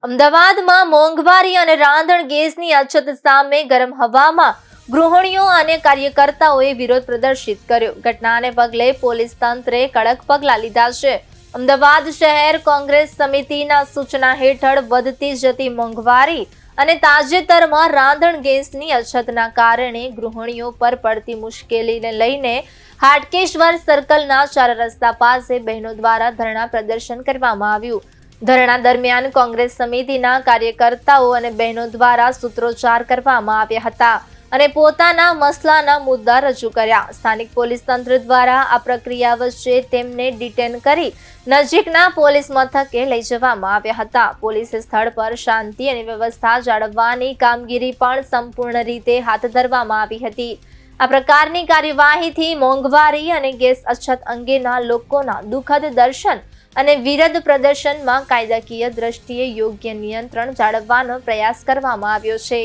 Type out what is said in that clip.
અમદાવાદમાં મોંઘવારી અને રાંધણ ગેસની અછત સામે ગરમ હવામાં ગૃહિણીઓ અને કાર્યકર્તાઓએ વિરોધ પ્રદર્શિત કર્યો. ઘટનાને પગલે પોલીસ તંત્રે કડક પગલાં લીધા છે. અમદાવાદ શહેર કોંગ્રેસ સમિતિના સૂચના હેઠળ વધતી જતી મોંઘવારી અને તાજેતરમાં રાંધણ ગેસની અછતના કારણે ગૃહિણીઓ પર પડતી મુશ્કેલીને લઈને હાટકેશ્વર સર્કલના 4 રસ્તા પાસે બહેનો દ્વારા ધરણા પ્રદર્શન કરવામાં આવ્યું. ધરણા દરમિયાન કોંગ્રેસ સમિતિના કાર્યકર્તાઓ અને બહેનો દ્વારા સૂત્રોચ્ચાર કરવામાં આવ્યા હતા અને પોતાના મસલાના મુદ્દા રજૂ કર્યા. સ્થાનિક પોલીસ તંત્ર દ્વારા આ પ્રક્રિયા વચ્ચે તેમને ડિટેન કરી નજીકના પોલીસ મથકે લઈ જવામાં આવ્યા હતા. પોલીસે સ્થળ પર શાંતિ અને વ્યવસ્થા જાળવવાની કામગીરી પણ સંપૂર્ણ રીતે હાથ ધરવામાં આવી હતી. આ પ્રકારની કાર્યવાહીથી મોંઘવારી અને ગેસ અછત અંગેના લોકોના દુઃખદ દર્શન અને વિરોધ પ્રદર્શનમાં કાયદાકીય દ્રષ્ટિએ યોગ્ય નિયંત્રણ જાળવવાનો પ્રયાસ કરવામાં આવ્યો છે.